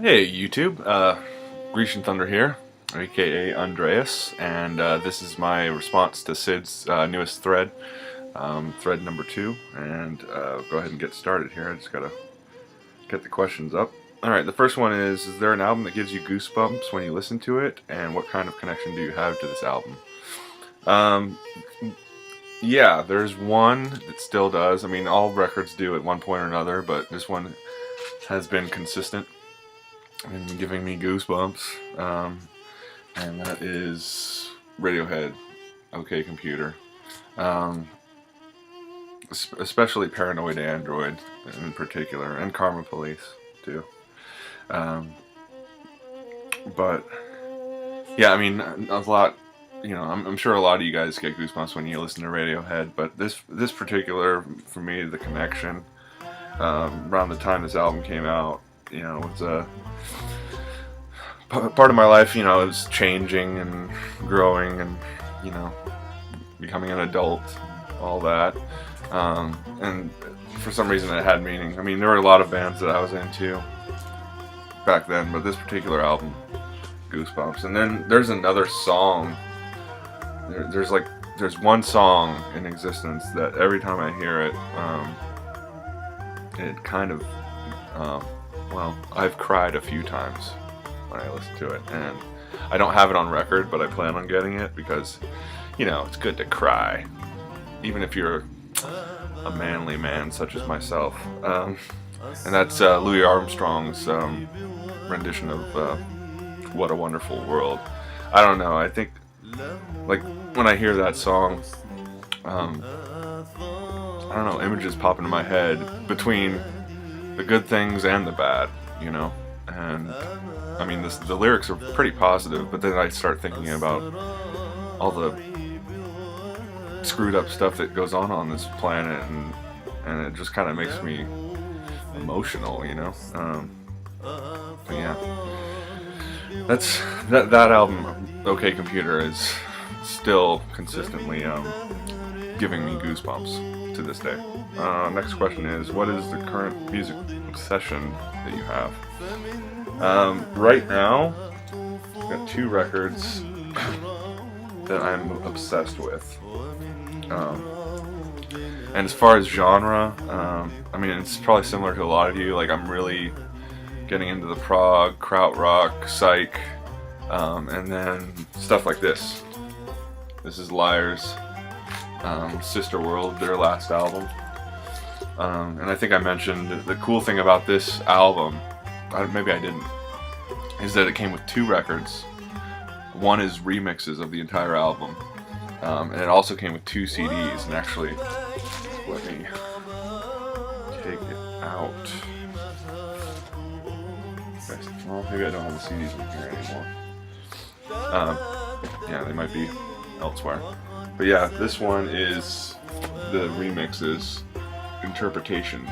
Hey YouTube, TheGrecianThunder here, aka Andreas, and this is my response to Sid's newest thread, thread number 2, and go ahead and get started here. I just gotta get the questions up. Alright, the first one is there an album that gives you goosebumps when you listen to it, and what kind of connection do you have to this album? Yeah, there's one that still does. I mean, all records do at one point or another, but this one has been consistent and giving me goosebumps, and that is Radiohead, OK Computer, especially Paranoid Android in particular, and Karma Police too. But yeah, I mean, a lot. You know, I'm sure a lot of you guys get goosebumps when you listen to Radiohead, but this particular, for me, the connection around the time this album came out, you know, it's a part of my life. You know, it was changing and growing, and you know, becoming an adult, all that, and for some reason it had meaning. I mean, there were a lot of bands that I was into back then, but this particular album, goosebumps. And then there's another song. There's one song in existence that every time I hear it, it kind of, well, I've cried a few times when I listen to it, and I don't have it on record, but I plan on getting it because, you know, it's good to cry, even if you're a manly man such as myself. And that's Louis Armstrong's rendition of "What a Wonderful World." I don't know. I think, like, when I hear that song, I don't know, images pop into my head between the good things and the bad, you know. And I mean, the lyrics are pretty positive, but then I start thinking about all the screwed up stuff that goes on this planet, and it just kind of makes me emotional, you know. But yeah, that album, OK Computer, is still consistently giving me goosebumps to this day. Next question is, what is the current music obsession that you have? Right now, I've got 2 records that I'm obsessed with. And as far as genre, I mean, it's probably similar to a lot of you. Like, I'm really getting into the prog, krautrock, psych, and then stuff like this. This is Liar's Sister World, their last album. And I think I mentioned the cool thing about this album, maybe I didn't, is that it came with 2 records. One is remixes of the entire album, and it also came with 2 CDs. And actually, let me take it out. Well, maybe I don't have the CDs in here anymore. Yeah, they might be elsewhere. But yeah, this one is the remixes, interpretations.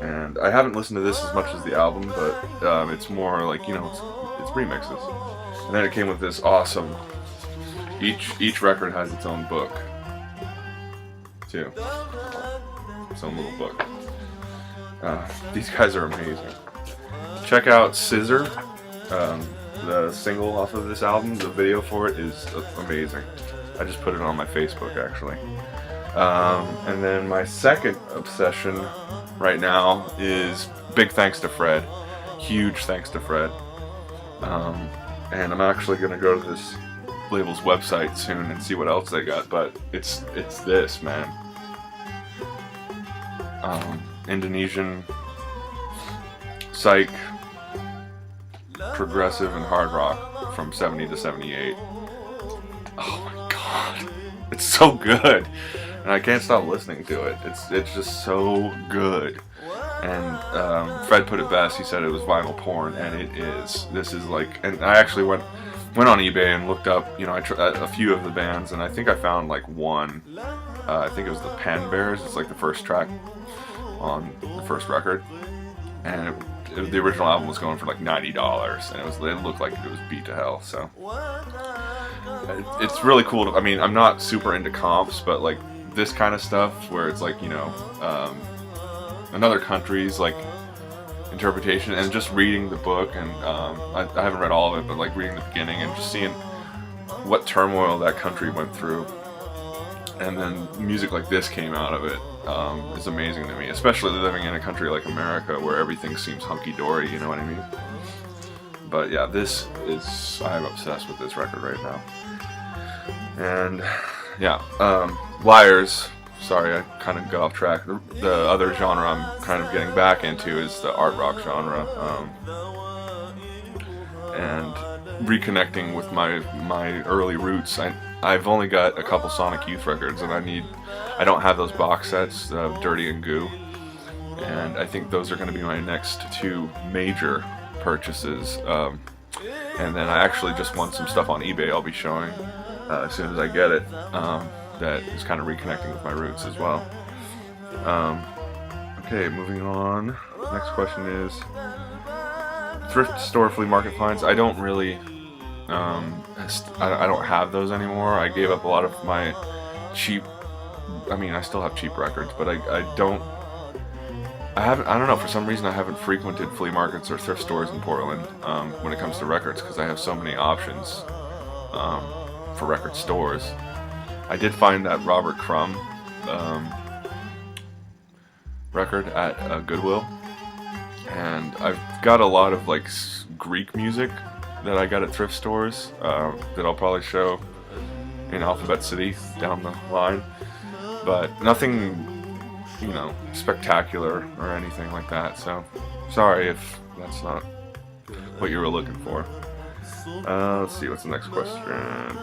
And I haven't listened to this as much as the album, but it's more like, you know, it's remixes. And then it came with this awesome, each record has its own book, too. Its own little book. These guys are amazing. Check out Scissor, the single off of this album. The video for it is amazing. I just put it on my Facebook, actually. And then my second obsession right now is big thanks to Fred. Huge thanks to Fred. And I'm actually going to go to this label's website soon and see what else they got. But it's this, man. Indonesian psych, progressive, and hard rock from 70 to 78. Oh my god, it's so good, and I can't stop listening to it. It's just so good. And Fred put it best. He said it was vinyl porn, and it is. This is like, and I actually went on eBay and looked up, you know, a few of the bands, and I think I found like one. I think it was the Pan Bears. It's like the first track on the first record, and the original album was going for like $90, and it looked like it was beat to hell. So it's really cool. I mean, I'm not super into comps, but like this kind of stuff where it's like, you know, in other countries, like interpretation, and just reading the book, and I haven't read all of it, but like reading the beginning and just seeing what turmoil that country went through, and then music like this came out of it, is amazing to me, especially living in a country like America where everything seems hunky-dory, you know what I mean? But yeah, I'm obsessed with this record right now. And yeah, Liars, sorry, I kind of got off track. The other genre I'm kind of getting back into is the art rock genre, and reconnecting with my early roots. I've only got a couple Sonic Youth records, and I don't have those box sets of Dirty and Goo, and I think those are going to be my next two major purchases. And then I actually just won some stuff on eBay I'll be showing as soon as I get it, that is kind of reconnecting with my roots as well. Okay, moving on. Next question is thrift store flea market finds. I don't really I don't have those anymore. I gave up a lot of my cheap, I still have cheap records, but I don't know, for some reason I haven't frequented flea markets or thrift stores in Portland when it comes to records, because I have so many options for record stores. I did find that Robert Crumb record at Goodwill, and I've got a lot of like Greek music that I got at thrift stores that I'll probably show in Alphabet City down the line, but nothing spectacular or anything like that, so sorry if that's not what you were looking for. Let's see, what's the next question?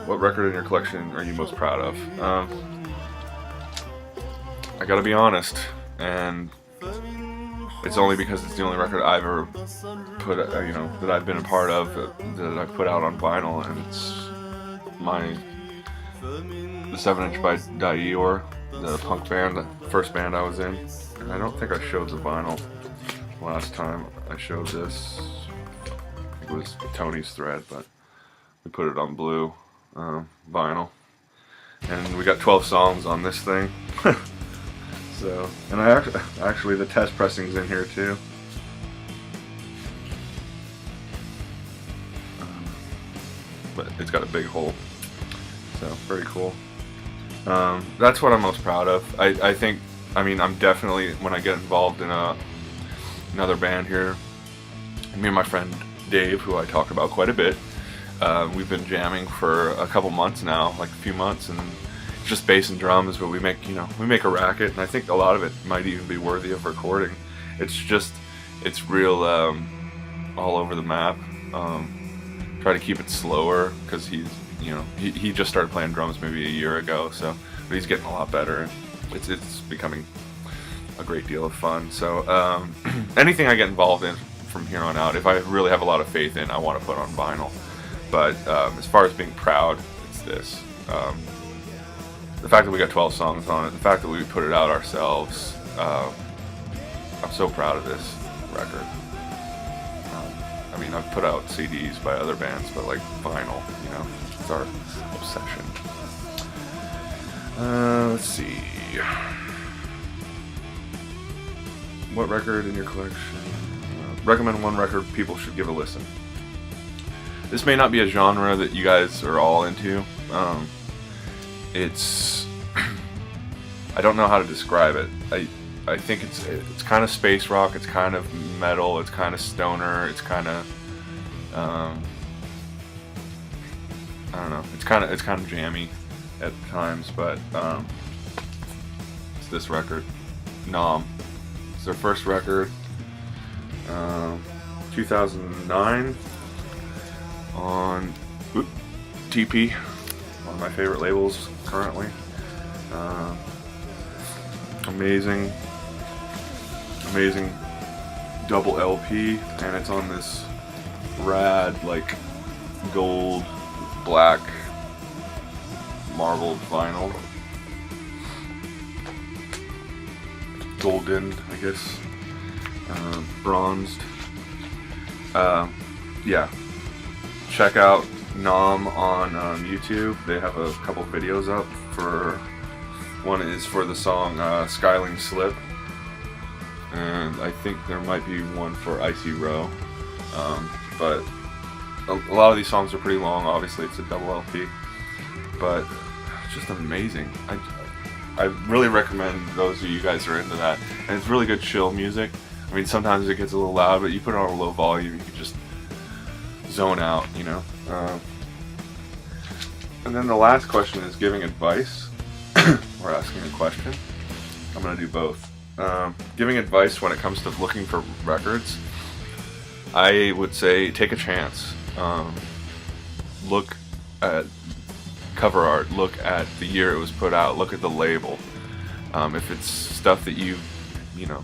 What record in your collection are you most proud of? I gotta be honest, and it's only because it's the only record I've ever put, that I've been a part of, that I've put out on vinyl, and it's the 7-inch by Dior, the punk band, the first band I was in. And I don't think I showed the vinyl last time I showed this. It was Tony's Thread, but we put it on blue vinyl. And we got 12 songs on this thing. So, and I actually the test pressing's in here too. But it's got a big hole, so very cool. That's what I'm most proud of. I think, I'm definitely, when I get involved in another band here, me and my friend Dave, who I talk about quite a bit, we've been jamming for a couple months now, like a few months, and it's just bass and drums, but we make a racket, and I think a lot of it might even be worthy of recording. It's real all over the map. Try to keep it slower, because he just started playing drums maybe a year ago, but he's getting a lot better. It's becoming a great deal of fun. So anything I get involved in from here on out, if I really have a lot of faith in, I want to put on vinyl. But as far as being proud, it's this. The fact that we got 12 songs on it, the fact that we put it out ourselves, I'm so proud of this record. I've put out CDs by other bands, but like vinyl, it's our obsession. Let's see. What record in your collection? Recommend one record people should give a listen. This may not be a genre that you guys are all into. It's I don't know how to describe it. I think it's kind of space rock, it's kind of metal, it's kind of stoner, it's kind of I don't know. It's kind of jammy at times, but it's this record, Nom. It's their first record, 2009 on TP, one of my favorite labels currently. Amazing double LP, and it's on this rad like gold black marbled vinyl, golden, I guess, bronzed. Yeah, check out Nom on YouTube. They have a couple videos up. One is for the song Skyling Slip, and I think there might be one for Icy Row. But a lot of these songs are pretty long. Obviously, it's a double LP, but it's just amazing. I really recommend those of you guys who are into that, and it's really good chill music. I mean, sometimes it gets a little loud, but you put it on a low volume, you can just zone out, you know. And then the last question is giving advice. We're asking a question. I'm going to do both. Giving advice when it comes to looking for records, I would say take a chance. Look at cover art, look at the year it was put out, look at the label. If it's stuff that you know,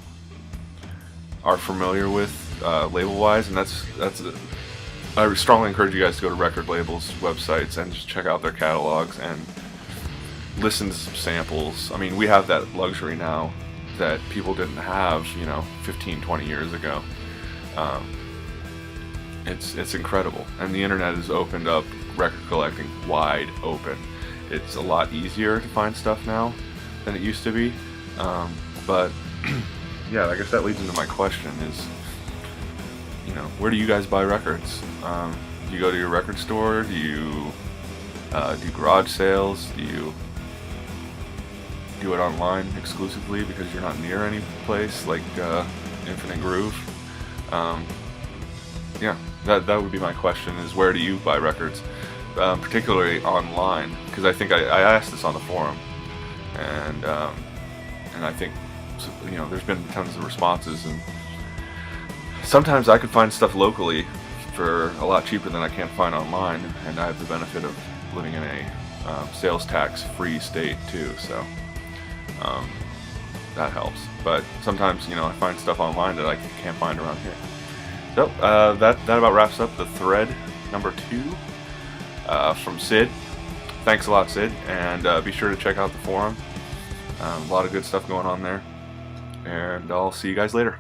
are familiar with label-wise, and I strongly encourage you guys to go to record labels' websites and just check out their catalogs and listen to some samples. I mean, we have that luxury now that people didn't have, you know, 15, 20 years ago. It's incredible, and the internet has opened up record collecting wide open. It's a lot easier to find stuff now than it used to be. But yeah, I guess that leads into my question is, you know, where do you guys buy records? Do you go to your record store? Do you do garage sales? Do you do it online exclusively because you're not near any place like Infinite Groove? Yeah, that would be my question, is where do you buy records? Particularly online, because I think I asked this on the forum, and I think, you know, there's been tons of responses, and sometimes I can find stuff locally for a lot cheaper than I can find online, and I have the benefit of living in a sales tax free state too, so that helps. But sometimes, you know, I find stuff online that I can't find around here. So that about wraps up the thread number 2 from Sid. Thanks a lot, Sid, and be sure to check out the forum. A lot of good stuff going on there, and I'll see you guys later.